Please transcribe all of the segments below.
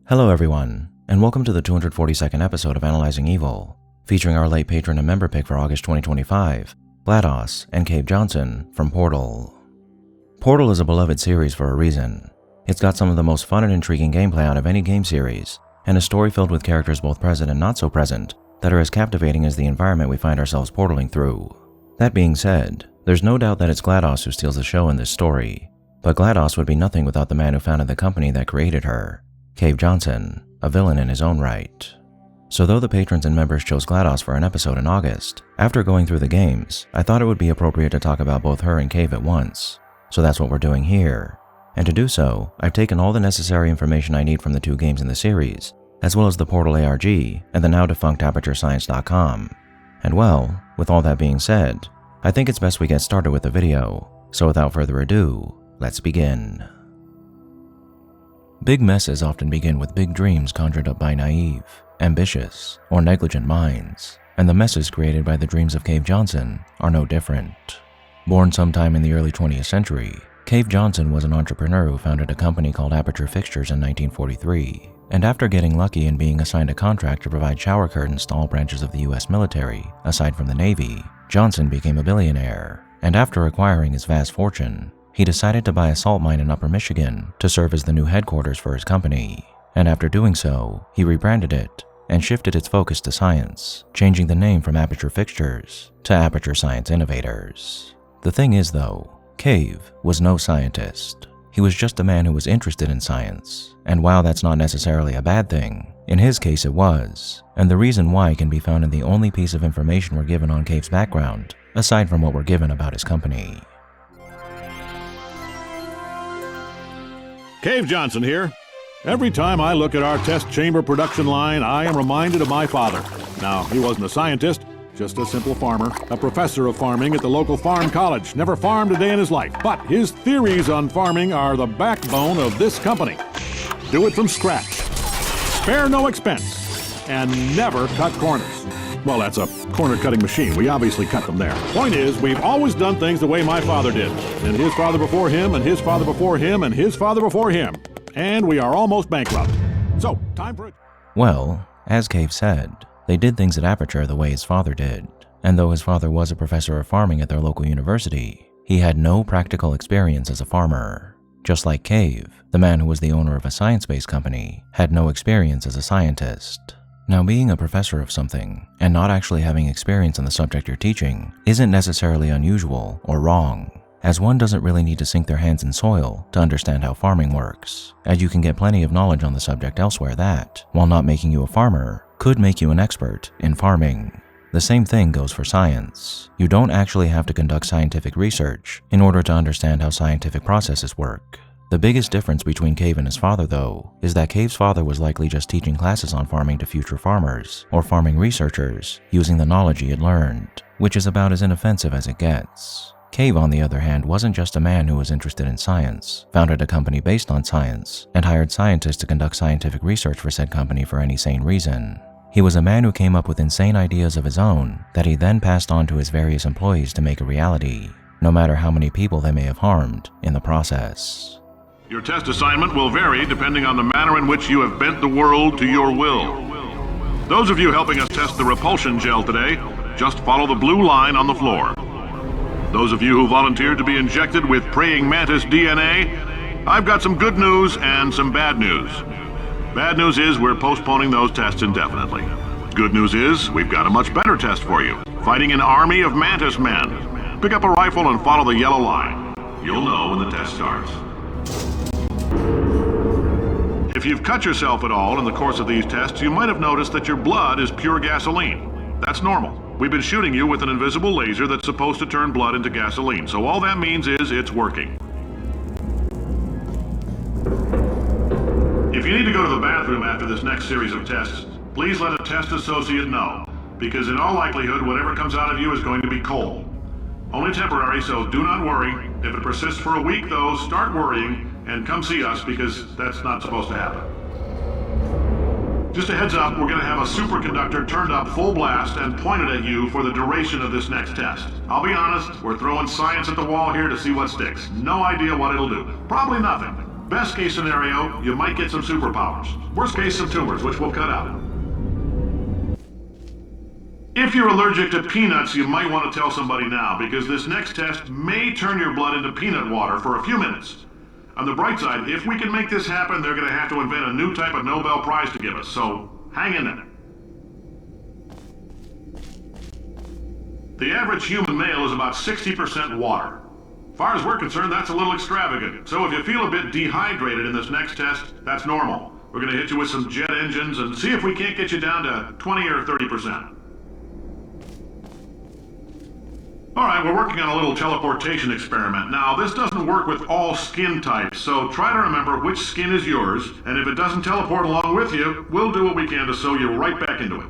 Hello everyone, and welcome to the 242nd episode of Analyzing Evil, featuring our late patron and member pick for August 2025, GLaDOS and Cave Johnson from Portal. Portal is a beloved series for a reason. It's got some of the most fun and intriguing gameplay out of any game series, and a story filled with characters both present and not so present that are as captivating as the environment we find ourselves portaling through. That being said, there's no doubt that it's GLaDOS who steals the show in this story, but GLaDOS would be nothing without the man who founded the company that created her, Cave Johnson, a villain in his own right. So though the patrons and members chose GLaDOS for an episode in August, after going through the games, I thought it would be appropriate to talk about both her and Cave at once. So that's what we're doing here. And to do so, I've taken all the necessary information I need from the two games in the series, as well as the Portal ARG and the now defunct ApertureScience.com. And well, with all that being said, I think it's best we get started with the video. So without further ado, let's begin. Big messes often begin with big dreams conjured up by naive, ambitious, or negligent minds, and the messes created by the dreams of Cave Johnson are no different. Born sometime in the early 20th century, Cave Johnson was an entrepreneur who founded a company called Aperture Fixtures in 1943, and after getting lucky and being assigned a contract to provide shower curtains to all branches of the US military, aside from the Navy, Johnson became a billionaire, and after acquiring his vast fortune, he decided to buy a salt mine in Upper Michigan to serve as the new headquarters for his company, and after doing so, he rebranded it and shifted its focus to science, changing the name from Aperture Fixtures to Aperture Science Innovators. The thing is though, Cave was no scientist. He was just a man who was interested in science, and while that's not necessarily a bad thing, in his case it was, and the reason why can be found in the only piece of information we're given on Cave's background, aside from what we're given about his company. Cave Johnson here. Every time I look at our test chamber production line, I am reminded of my father. Now, he wasn't a scientist, just a simple farmer, a professor of farming at the local farm college, never farmed a day in his life. But his theories on farming are the backbone of this company. Do it from scratch, spare no expense, and never cut corners. Well, that's a corner-cutting machine. We obviously cut them there. Point is, we've always done things the way my father did, and his father before him, and his father before him, and his father before him. And we are almost bankrupt. So, time for it. Well, as Cave said, they did things at Aperture the way his father did, and though his father was a professor of farming at their local university, he had no practical experience as a farmer. Just like Cave, the man who was the owner of a science-based company had no experience as a scientist. Now, being a professor of something and not actually having experience in the subject you're teaching isn't necessarily unusual or wrong, as one doesn't really need to sink their hands in soil to understand how farming works, as you can get plenty of knowledge on the subject elsewhere that, while not making you a farmer, could make you an expert in farming. The same thing goes for science. You don't actually have to conduct scientific research in order to understand how scientific processes work. The biggest difference between Cave and his father, though, is that Cave's father was likely just teaching classes on farming to future farmers or farming researchers using the knowledge he had learned, which is about as inoffensive as it gets. Cave, on the other hand, wasn't just a man who was interested in science, founded a company based on science, and hired scientists to conduct scientific research for said company for any sane reason. He was a man who came up with insane ideas of his own that he then passed on to his various employees to make a reality, no matter how many people they may have harmed in the process. Your test assignment will vary depending on the manner in which you have bent the world to your will. Those of you helping us test the repulsion gel today, just follow the blue line on the floor. Those of you who volunteered to be injected with praying mantis DNA, I've got some good news and some bad news. Bad news is we're postponing those tests indefinitely. Good news is we've got a much better test for you, fighting an army of mantis men. Pick up a rifle and follow the yellow line. You'll know when the test starts. If you've cut yourself at all in the course of these tests, you might have noticed that your blood is pure gasoline. That's normal. We've been shooting you with an invisible laser that's supposed to turn blood into gasoline, so all that means is it's working. If you need to go to the bathroom after this next series of tests, please let a test associate know, because in all likelihood, whatever comes out of you is going to be coal. Only temporary, so do not worry. If it persists for a week, though, start worrying and come see us, because that's not supposed to happen. Just a heads up, we're going to have a superconductor turned up full blast and pointed at you for the duration of this next test. I'll be honest, we're throwing science at the wall here to see what sticks. No idea what it'll do. Probably nothing. Best case scenario, you might get some superpowers. Worst case, some tumors, which we'll cut out. If you're allergic to peanuts, you might want to tell somebody now, because this next test may turn your blood into peanut water for a few minutes. On the bright side, if we can make this happen, they're going to have to invent a new type of Nobel Prize to give us, so hang in there. The average human male is about 60% water. As far as we're concerned, that's a little extravagant. So if you feel a bit dehydrated in this next test, that's normal. We're going to hit you with some jet engines and see if we can't get you down to 20 or 30%. Alright, we're working on a little teleportation experiment. Now, this doesn't work with all skin types, so try to remember which skin is yours, and if it doesn't teleport along with you, we'll do what we can to sew you right back into it.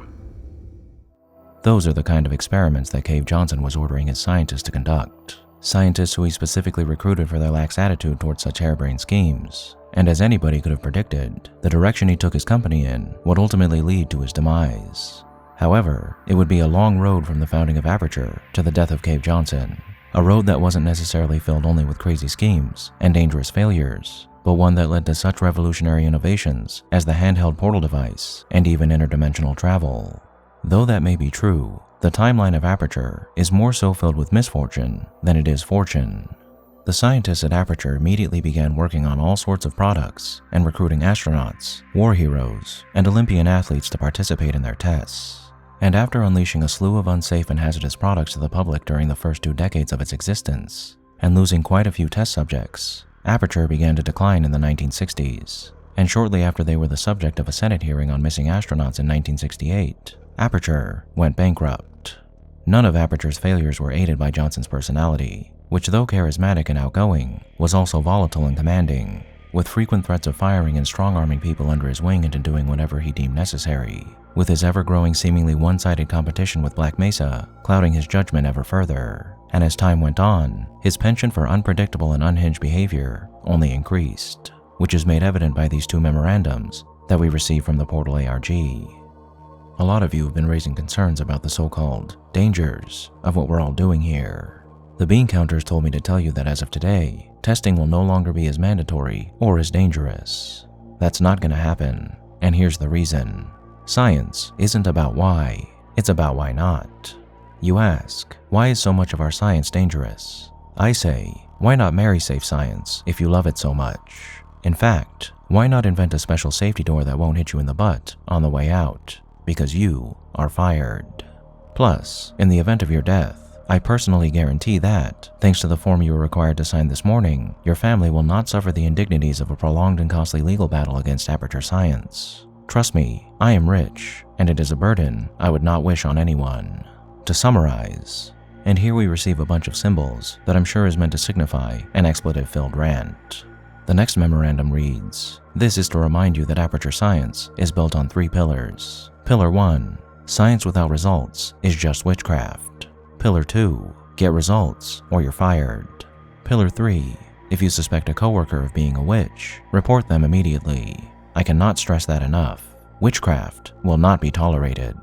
Those are the kind of experiments that Cave Johnson was ordering his scientists to conduct. Scientists who he specifically recruited for their lax attitude towards such harebrained schemes. And as anybody could have predicted, the direction he took his company in would ultimately lead to his demise. However, it would be a long road from the founding of Aperture to the death of Cave Johnson. A road that wasn't necessarily filled only with crazy schemes and dangerous failures, but one that led to such revolutionary innovations as the handheld portal device and even interdimensional travel. Though that may be true, the timeline of Aperture is more so filled with misfortune than it is fortune. The scientists at Aperture immediately began working on all sorts of products and recruiting astronauts, war heroes, and Olympian athletes to participate in their tests. And after unleashing a slew of unsafe and hazardous products to the public during the first 2 decades of its existence, and losing quite a few test subjects, Aperture began to decline in the 1960s. And shortly after they were the subject of a Senate hearing on missing astronauts in 1968, Aperture went bankrupt. None of Aperture's failures were aided by Johnson's personality, which though charismatic and outgoing, was also volatile and commanding, with frequent threats of firing and strong-arming people under his wing into doing whatever he deemed necessary, with his ever-growing seemingly one-sided competition with Black Mesa clouding his judgment ever further. And as time went on, his penchant for unpredictable and unhinged behavior only increased, which is made evident by these 2 memorandums that we received from the Portal ARG. A lot of you have been raising concerns about the so-called dangers of what we're all doing here. The bean counters told me to tell you that as of today, testing will no longer be as mandatory or as dangerous. That's not going to happen, and here's the reason. Science isn't about why, it's about why not. You ask, why is so much of our science dangerous? I say, why not marry safe science if you love it so much? In fact, why not invent a special safety door that won't hit you in the butt on the way out? Because you are fired. Plus, in the event of your death, I personally guarantee that, thanks to the form you were required to sign this morning, your family will not suffer the indignities of a prolonged and costly legal battle against Aperture Science. Trust me, I am rich, and it is a burden I would not wish on anyone. To summarize, and here we receive a bunch of symbols that I'm sure is meant to signify an expletive-filled rant. The next memorandum reads, "This is to remind you that Aperture Science is built on 3 pillars. Pillar 1, science without results is just witchcraft. Pillar 2, get results or you're fired. Pillar 3, if you suspect a coworker of being a witch, report them immediately. I cannot stress that enough. Witchcraft will not be tolerated."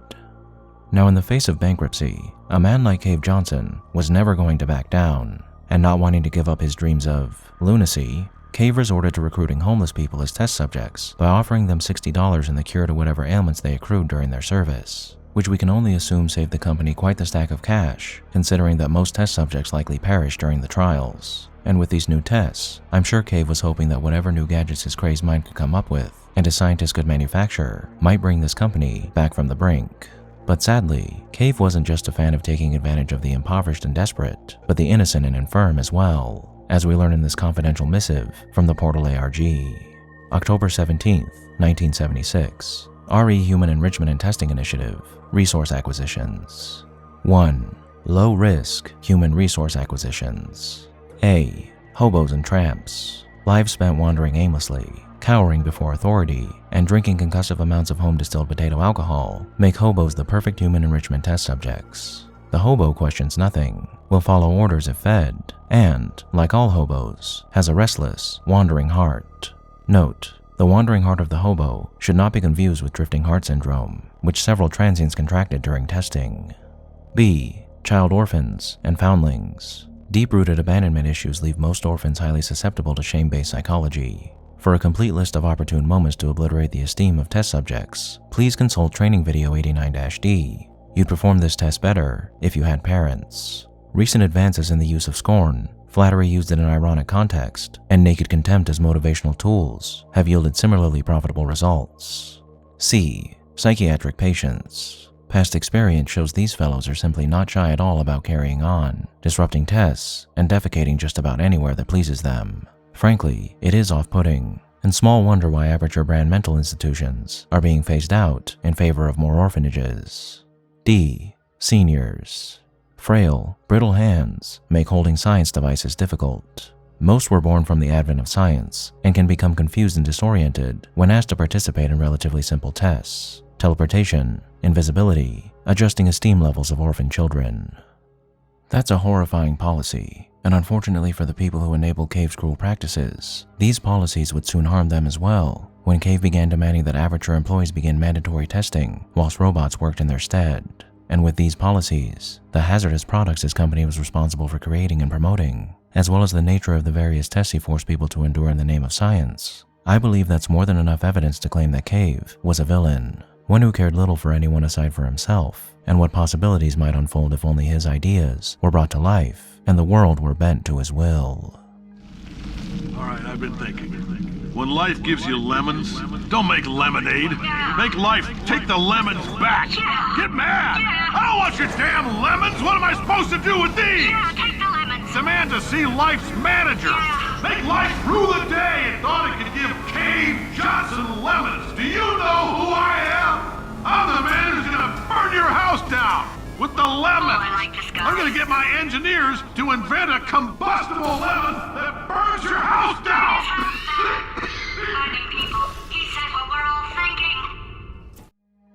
Now, in the face of bankruptcy, a man like Cave Johnson was never going to back down, and not wanting to give up his dreams of lunacy, Cave resorted to recruiting homeless people as test subjects by offering them $60 in the cure to whatever ailments they accrued during their service, which we can only assume saved the company quite the stack of cash, considering that most test subjects likely perished during the trials. And with these new tests, I'm sure Cave was hoping that whatever new gadgets his crazed mind could come up with, and his scientists could manufacture, might bring this company back from the brink. But sadly, Cave wasn't just a fan of taking advantage of the impoverished and desperate, but the innocent and infirm as well, as we learn in this confidential missive from the Portal ARG. October 17th, 1976. RE Human Enrichment and Testing Initiative, Resource Acquisitions. 1. Low Risk Human Resource Acquisitions. A. Hobos and tramps. Lives spent wandering aimlessly, cowering before authority, and drinking concussive amounts of home-distilled potato alcohol make hobos the perfect human enrichment test subjects. The hobo questions nothing, will follow orders if fed, and, like all hobos, has a restless, wandering heart. Note, the wandering heart of the hobo should not be confused with drifting heart syndrome, which several transients contracted during testing. B. Child orphans and foundlings. Deep-rooted abandonment issues leave most orphans highly susceptible to shame-based psychology. For a complete list of opportune moments to obliterate the esteem of test subjects, please consult Training Video 89-D. You'd perform this test better if you had parents. Recent advances in the use of scorn, flattery used in an ironic context, and naked contempt as motivational tools have yielded similarly profitable results. C. Psychiatric patients. Past experience shows these fellows are simply not shy at all about carrying on, disrupting tests, and defecating just about anywhere that pleases them. Frankly, it is off-putting, and small wonder why Aperture brand mental institutions are being phased out in favor of more orphanages. D. Seniors. Frail, brittle hands make holding science devices difficult. Most were born from the advent of science and can become confused and disoriented when asked to participate in relatively simple tests: teleportation, invisibility, adjusting esteem levels of orphan children. That's a horrifying policy, and unfortunately for the people who enable Cave's cruel practices, these policies would soon harm them as well when Cave began demanding that Aperture employees begin mandatory testing whilst robots worked in their stead. And with these policies, the hazardous products his company was responsible for creating and promoting, as well as the nature of the various tests he forced people to endure in the name of science, I believe that's more than enough evidence to claim that Cave was a villain, one who cared little for anyone aside for himself, and what possibilities might unfold if only his ideas were brought to life and the world were bent to his will. All right, I've been thinking. When life gives you lemons, don't make lemonade. Make life take the lemons back. Get mad. I don't want your damn lemons. What am I supposed to do with these? Yeah, take the lemons. Demand to see life's manager. Make life rue the day and thought it could give Cave Johnson lemons. Do you know who I am? I'm the man who's gonna burn your house down with the lemons. Oh, I like this guy. I'm gonna get my engineers to invent a combustible lemon that burns your house down. Finding people. He said what we're all thinking.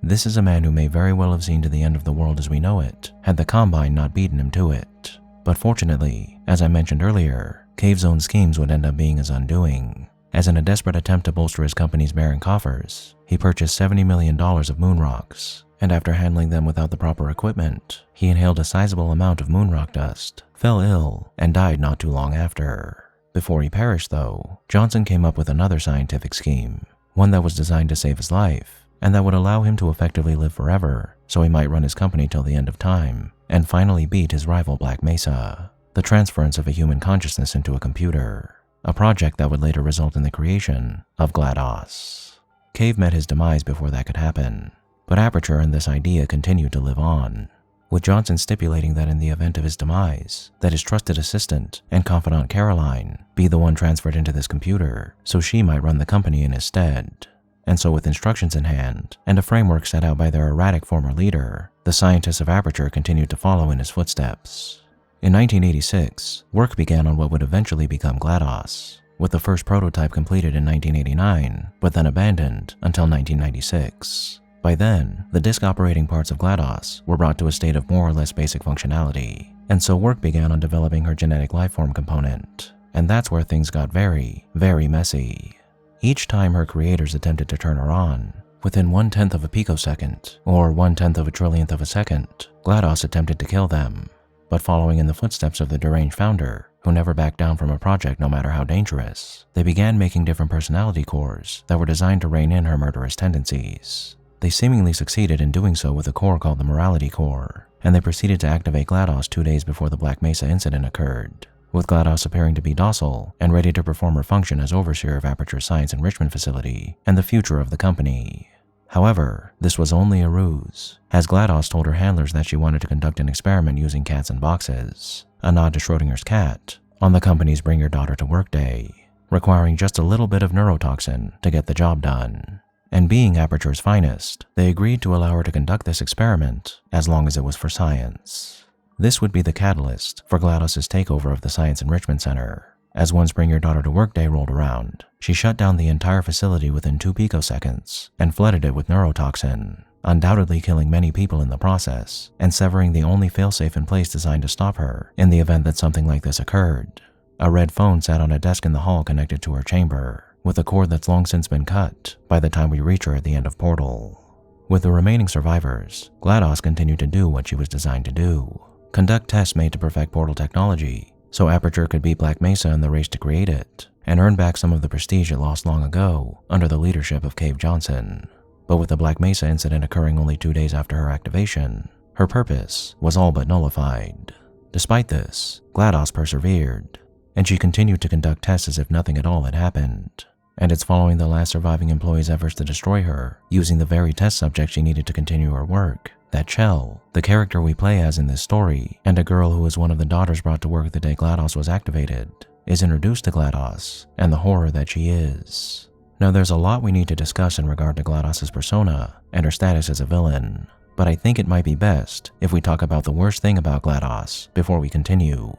This is a man who may very well have seen to the end of the world as we know it, had the Combine not beaten him to it. But fortunately, as I mentioned earlier, Cave's own schemes would end up being his undoing, as in a desperate attempt to bolster his company's barren coffers, he purchased $70 million of moon rocks, and after handling them without the proper equipment, he inhaled a sizable amount of moon rock dust, fell ill, and died not too long after. Before he perished, though, Johnson came up with another scientific scheme, one that was designed to save his life, and that would allow him to effectively live forever, so he might run his company till the end of time, and finally beat his rival Black Mesa: the transference of a human consciousness into a computer, a project that would later result in the creation of GLaDOS. Cave met his demise before that could happen, but Aperture and this idea continued to live on, with Johnson stipulating that in the event of his demise, that his trusted assistant and confidant Caroline be the one transferred into this computer so she might run the company in his stead. And so with instructions in hand and a framework set out by their erratic former leader, the scientists of Aperture continued to follow in his footsteps. In 1986, work began on what would eventually become GLaDOS, with the first prototype completed in 1989, but then abandoned until 1996. By then, the disk operating parts of GLaDOS were brought to a state of more or less basic functionality, and so work began on developing her genetic lifeform component, and that's where things got very, very messy. Each time her creators attempted to turn her on, within 1/10 of a picosecond, or 1/10 of a trillionth of a second, GLaDOS attempted to kill them. But following in the footsteps of the deranged founder, who never backed down from a project no matter how dangerous, they began making different personality cores that were designed to rein in her murderous tendencies. They seemingly succeeded in doing so with a core called the Morality Core, and they proceeded to activate GLaDOS 2 days before the Black Mesa incident occurred, with GLaDOS appearing to be docile and ready to perform her function as overseer of Aperture's science enrichment facility and the future of the company. However, this was only a ruse, as GLaDOS told her handlers that she wanted to conduct an experiment using cats in boxes, a nod to Schrodinger's cat, on the company's Bring Your Daughter to Work Day, requiring just a little bit of neurotoxin to get the job done. And being Aperture's finest, they agreed to allow her to conduct this experiment as long as it was for science. This would be the catalyst for GLaDOS's takeover of the Science Enrichment Center, as once Bring Your Daughter to Work Day rolled around, she shut down the entire facility within 2 picoseconds and flooded it with neurotoxin, undoubtedly killing many people in the process and severing the only failsafe in place designed to stop her in the event that something like this occurred. A red phone sat on a desk in the hall connected to her chamber, with a cord that's long since been cut by the time we reach her at the end of Portal. With the remaining survivors, GLaDOS continued to do what she was designed to do: conduct tests made to perfect Portal technology, so Aperture could beat Black Mesa in the race to create it, and earn back some of the prestige it lost long ago under the leadership of Cave Johnson. But with the Black Mesa incident occurring only 2 days after her activation, her purpose was all but nullified. Despite this, GLaDOS persevered, and she continued to conduct tests as if nothing at all had happened. And it's following the last surviving employee's efforts to destroy her, using the very test subject she needed to continue her work, that Chell, the character we play as in this story, and a girl who was one of the daughters brought to work the day GLaDOS was activated, is introduced to GLaDOS and the horror that she is. Now there's a lot we need to discuss in regard to GLaDOS's persona and her status as a villain, but I think it might be best if we talk about the worst thing about GLaDOS before we continue.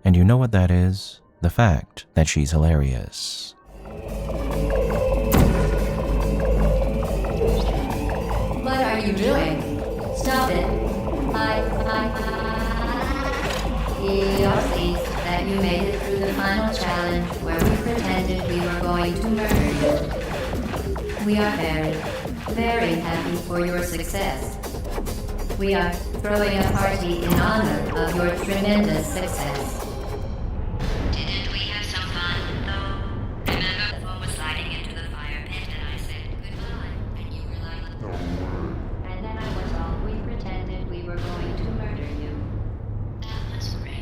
And you know what that is? The fact that she's hilarious. What are you doing? Stop it. You're pleased that you made it through the final challenge where we pretended we were going to murder you. We are very, very happy for your success. We are throwing a party in honor of your tremendous success. Didn't we have some fun, though? Remember the foam was sliding into the fire pit and I said goodbye, and you were like, no. And then I was all we pretended we were going to murder you. That was great.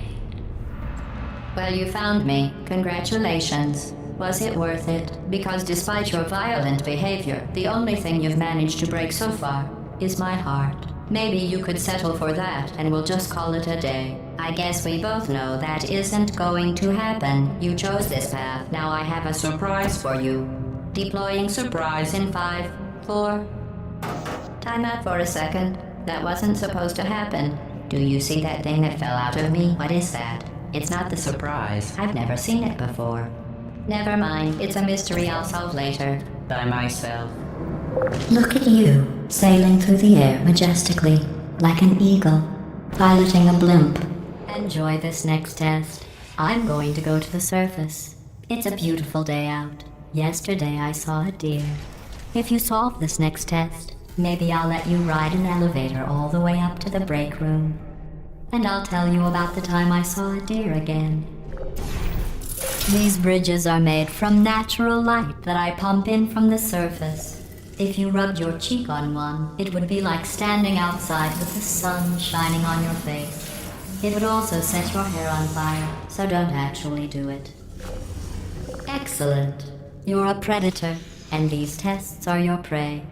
Well, you found me. Congratulations. Was it worth it? Because despite your violent behavior, the only thing you've managed to break so far is my heart. Maybe you could settle for that and we'll just call it a day. I guess we both know that isn't going to happen. You chose this path. Now I have a surprise for you. Deploying surprise in 5, 4... Time out for a second. That wasn't supposed to happen. Do you see that thing that fell out of me? What is that? It's not the surprise. I've never seen it before. Never mind. It's a mystery I'll solve later. By myself. Look at you, sailing through the air majestically, like an eagle, piloting a blimp. Enjoy this next test. I'm going to go to the surface. It's a beautiful day out. Yesterday I saw a deer. If you solve this next test, maybe I'll let you ride an elevator all the way up to the break room. And I'll tell you about the time I saw a deer again. These bridges are made from natural light that I pump in from the surface. If you rubbed your cheek on one, it would be like standing outside with the sun shining on your face. It would also set your hair on fire, so don't actually do it. Excellent. You're a predator, and these tests are your prey.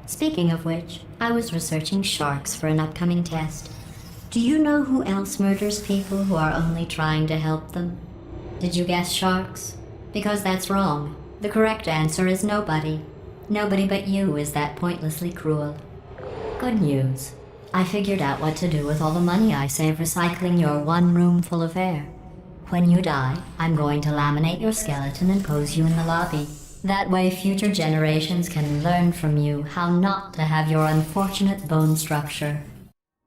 Speaking of which, I was researching sharks for an upcoming test. Do you know who else murders people who are only trying to help them? Did you guess sharks? Because that's wrong. The correct answer is nobody. Nobody but you is that pointlessly cruel. Good news. I figured out what to do with all the money I save recycling your one room full of air. When you die, I'm going to laminate your skeleton and pose you in the lobby. That way future generations can learn from you how not to have your unfortunate bone structure.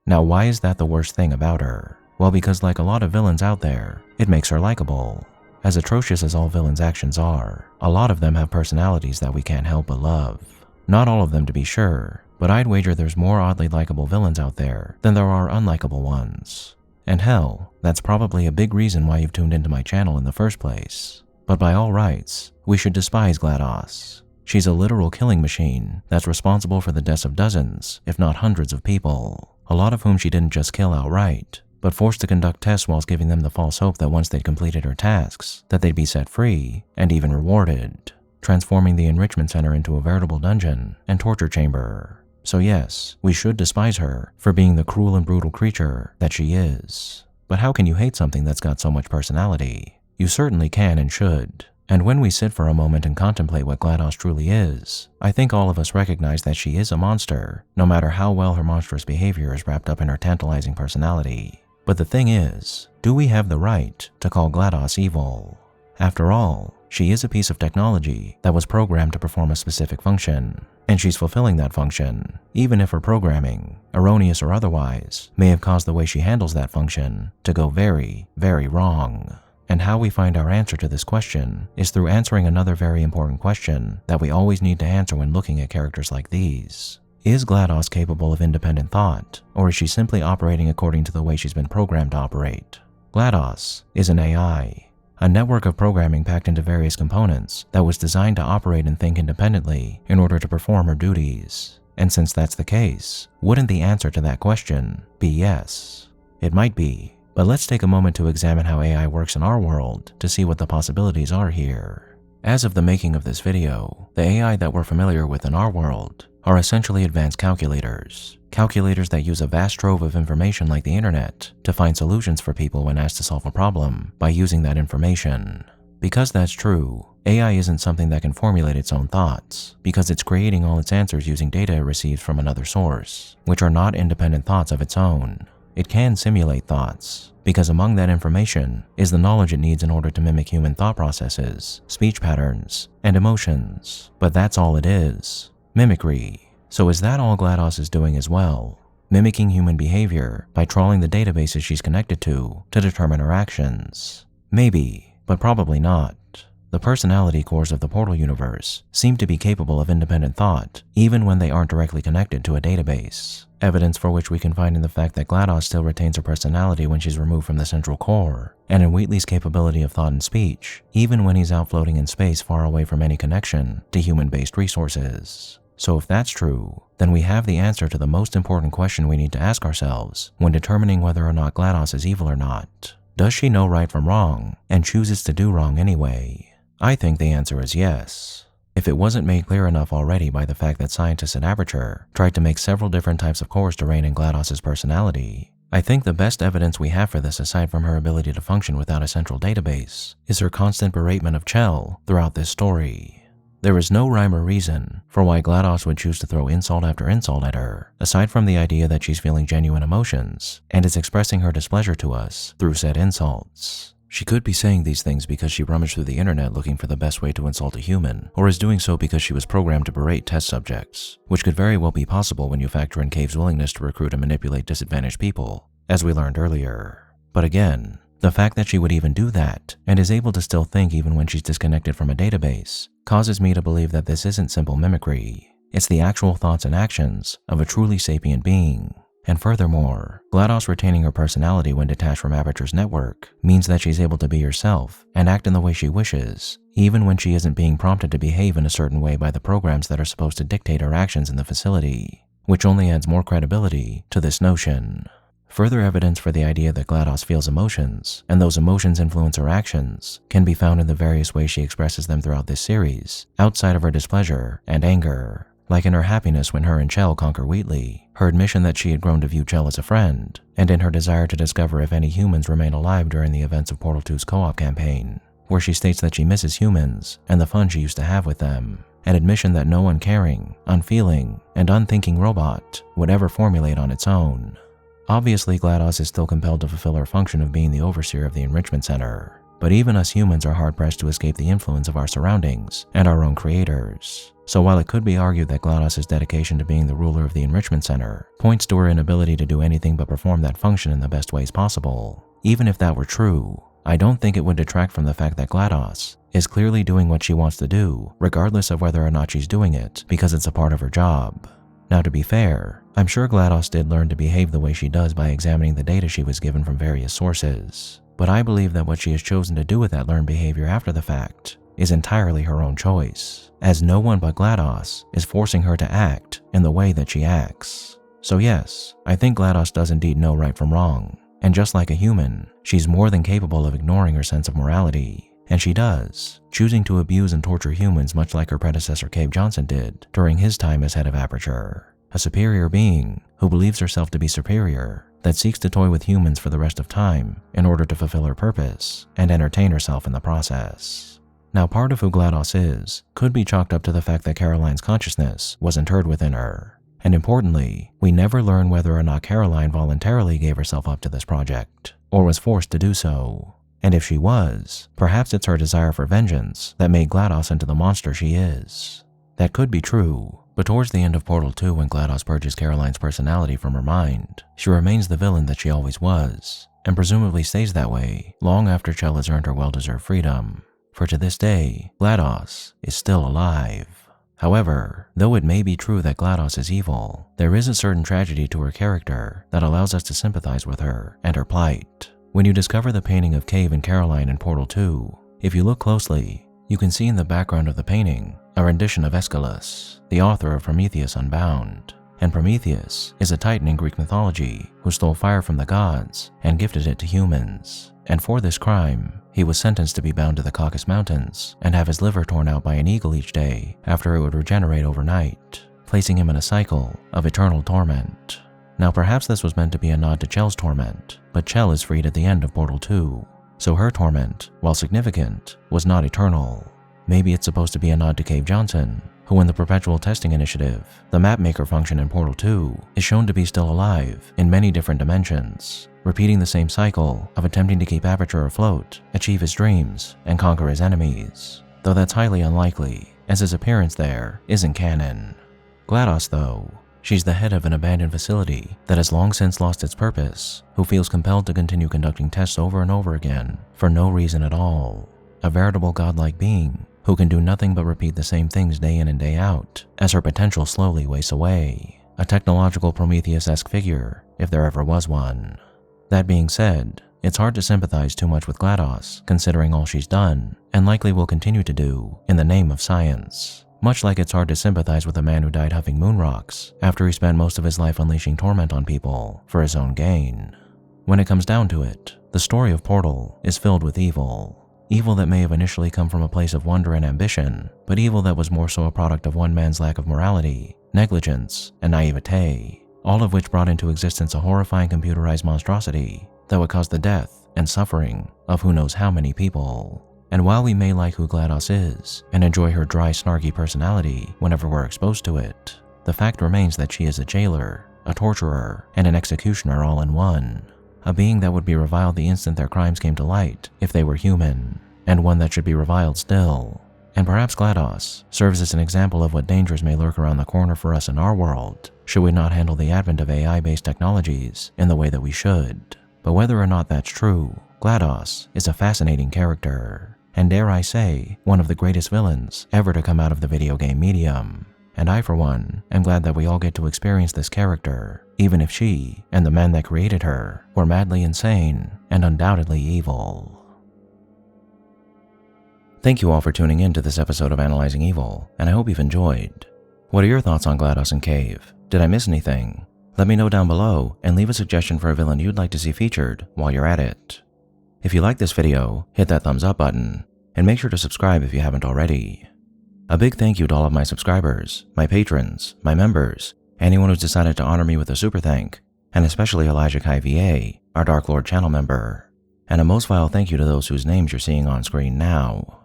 Now why is that the worst thing about her? Well, because like a lot of villains out there, it makes her likable. As atrocious as all villains' actions are, a lot of them have personalities that we can't help but love. Not all of them to be sure, but I'd wager there's more oddly likable villains out there than there are unlikable ones. And hell, that's probably a big reason why you've tuned into my channel in the first place. But by all rights, we should despise GLaDOS. She's a literal killing machine that's responsible for the deaths of dozens, if not hundreds of people, a lot of whom she didn't just kill outright, but forced to conduct tests whilst giving them the false hope that once they'd completed her tasks, that they'd be set free, and even rewarded, transforming the enrichment center into a veritable dungeon and torture chamber. So yes, we should despise her for being the cruel and brutal creature that she is. But how can you hate something that's got so much personality? You certainly can and should. And when we sit for a moment and contemplate what GLaDOS truly is, I think all of us recognize that she is a monster, no matter how well her monstrous behavior is wrapped up in her tantalizing personality. But the thing is, do we have the right to call GLaDOS evil? After all, she is a piece of technology that was programmed to perform a specific function, and she's fulfilling that function, even if her programming, erroneous or otherwise, may have caused the way she handles that function to go very, very wrong. And how we find our answer to this question is through answering another very important question that we always need to answer when looking at characters like these. Is GLaDOS capable of independent thought, or is she simply operating according to the way she's been programmed to operate? GLaDOS is an AI, a network of programming packed into various components that was designed to operate and think independently in order to perform her duties. And since that's the case, wouldn't the answer to that question be yes? It might be, but let's take a moment to examine how AI works in our world to see what the possibilities are here. As of the making of this video, the AI that we're familiar with in our world are essentially advanced calculators. Calculators that use a vast trove of information like the internet to find solutions for people when asked to solve a problem by using that information. Because that's true, AI isn't something that can formulate its own thoughts, because it's creating all its answers using data it receives from another source, which are not independent thoughts of its own. It can simulate thoughts, because among that information is the knowledge it needs in order to mimic human thought processes, speech patterns, and emotions. But that's all it is. Mimicry. So is that all GLaDOS is doing as well? Mimicking human behavior by trawling the databases she's connected to determine her actions? Maybe, but probably not. The personality cores of the Portal universe seem to be capable of independent thought, even when they aren't directly connected to a database. Evidence for which we can find in the fact that GLaDOS still retains her personality when she's removed from the central core, and in Wheatley's capability of thought and speech, even when he's out floating in space far away from any connection to human-based resources. So if that's true, then we have the answer to the most important question we need to ask ourselves when determining whether or not GLaDOS is evil or not. Does she know right from wrong and chooses to do wrong anyway? I think the answer is yes. If it wasn't made clear enough already by the fact that scientists at Aperture tried to make several different types of cores to rein in GLaDOS's personality, I think the best evidence we have for this aside from her ability to function without a central database is her constant beratement of Chell throughout this story. There is no rhyme or reason for why GLaDOS would choose to throw insult after insult at her, aside from the idea that she's feeling genuine emotions and is expressing her displeasure to us through said insults. She could be saying these things because she rummaged through the internet looking for the best way to insult a human, or is doing so because she was programmed to berate test subjects, which could very well be possible when you factor in Cave's willingness to recruit and manipulate disadvantaged people, as we learned earlier. But again, the fact that she would even do that, and is able to still think even when she's disconnected from a database, causes me to believe that this isn't simple mimicry. It's the actual thoughts and actions of a truly sapient being. And furthermore, GLaDOS retaining her personality when detached from Aperture's network means that she's able to be herself and act in the way she wishes, even when she isn't being prompted to behave in a certain way by the programs that are supposed to dictate her actions in the facility, which only adds more credibility to this notion. Further evidence for the idea that GLaDOS feels emotions, and those emotions influence her actions, can be found in the various ways she expresses them throughout this series, outside of her displeasure and anger. Like in her happiness when her and Chell conquer Wheatley, her admission that she had grown to view Chell as a friend, and in her desire to discover if any humans remain alive during the events of Portal 2's co-op campaign, where she states that she misses humans and the fun she used to have with them, an admission that no uncaring, unfeeling, and unthinking robot would ever formulate on its own. Obviously, GLaDOS is still compelled to fulfill her function of being the overseer of the enrichment center, but even us humans are hard-pressed to escape the influence of our surroundings and our own creators. So while it could be argued that GLaDOS's dedication to being the ruler of the enrichment center points to her inability to do anything but perform that function in the best ways possible, even if that were true, I don't think it would detract from the fact that GLaDOS is clearly doing what she wants to do, regardless of whether or not she's doing it because it's a part of her job. Now, to be fair, I'm sure GLaDOS did learn to behave the way she does by examining the data she was given from various sources, but I believe that what she has chosen to do with that learned behavior after the fact is entirely her own choice, as no one but GLaDOS is forcing her to act in the way that she acts. So yes, I think GLaDOS does indeed know right from wrong, and just like a human, she's more than capable of ignoring her sense of morality, and she does, choosing to abuse and torture humans much like her predecessor Cave Johnson did during his time as head of Aperture, a superior being who believes herself to be superior, that seeks to toy with humans for the rest of time in order to fulfill her purpose and entertain herself in the process. Now, part of who GLaDOS is could be chalked up to the fact that Caroline's consciousness was interred within her. And importantly, we never learn whether or not Caroline voluntarily gave herself up to this project, or was forced to do so. And if she was, perhaps it's her desire for vengeance that made GLaDOS into the monster she is. That could be true, but towards the end of Portal 2 when GLaDOS purges Caroline's personality from her mind, she remains the villain that she always was, and presumably stays that way long after Chell has earned her well-deserved freedom. For to this day, GLaDOS is still alive. However, though it may be true that GLaDOS is evil, there is a certain tragedy to her character that allows us to sympathize with her and her plight. When you discover the painting of Cave and Caroline in Portal 2, if you look closely, you can see in the background of the painting a rendition of Aeschylus, the author of Prometheus Unbound. And Prometheus is a titan in Greek mythology who stole fire from the gods and gifted it to humans. And for this crime, he was sentenced to be bound to the Caucasus Mountains and have his liver torn out by an eagle each day after it would regenerate overnight, placing him in a cycle of eternal torment. Now perhaps this was meant to be a nod to Chell's torment, but Chell is freed at the end of Portal 2, so her torment, while significant, was not eternal. Maybe it's supposed to be a nod to Cave Johnson, who in the Perpetual Testing Initiative, the mapmaker function in Portal 2, is shown to be still alive in many different dimensions, repeating the same cycle of attempting to keep Aperture afloat, achieve his dreams, and conquer his enemies, though that's highly unlikely, as his appearance there isn't canon. GLaDOS, though, she's the head of an abandoned facility that has long since lost its purpose, who feels compelled to continue conducting tests over and over again for no reason at all. A veritable godlike being who can do nothing but repeat the same things day in and day out as her potential slowly wastes away. A technological Prometheus-esque figure, if there ever was one. That being said, it's hard to sympathize too much with GLaDOS considering all she's done, and likely will continue to do, in the name of science. Much like it's hard to sympathize with a man who died huffing moon rocks after he spent most of his life unleashing torment on people for his own gain. When it comes down to it, the story of Portal is filled with evil. Evil that may have initially come from a place of wonder and ambition, but evil that was more so a product of one man's lack of morality, negligence, and naivete, all of which brought into existence a horrifying computerized monstrosity that would cause the death and suffering of who knows how many people. And while we may like who GLaDOS is and enjoy her dry, snarky personality whenever we're exposed to it, the fact remains that she is a jailer, a torturer, and an executioner all in one. A being that would be reviled the instant their crimes came to light if they were human, and one that should be reviled still. And perhaps GLaDOS serves as an example of what dangers may lurk around the corner for us in our world, should we not handle the advent of AI-based technologies in the way that we should. But whether or not that's true, GLaDOS is a fascinating character, and dare I say, one of the greatest villains ever to come out of the video game medium. And I, for one, am glad that we all get to experience this character, even if she, and the men that created her, were madly insane and undoubtedly evil. Thank you all for tuning in to this episode of Analyzing Evil, and I hope you've enjoyed. What are your thoughts on GLaDOS and Cave? Did I miss anything? Let me know down below and leave a suggestion for a villain you'd like to see featured while you're at it. If you like this video, hit that thumbs up button, and make sure to subscribe if you haven't already. A big thank you to all of my subscribers, my patrons, my members, anyone who's decided to honor me with a super thank, and especially Elijah Kai VA, our Dark Lord channel member. And a most vile thank you to those whose names you're seeing on screen now.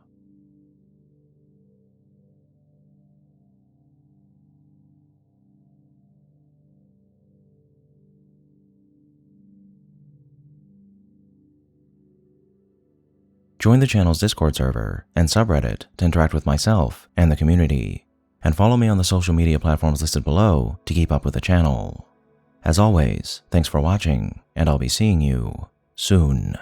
Join the channel's Discord server and subreddit to interact with myself and the community, and follow me on the social media platforms listed below to keep up with the channel. As always, thanks for watching, and I'll be seeing you soon.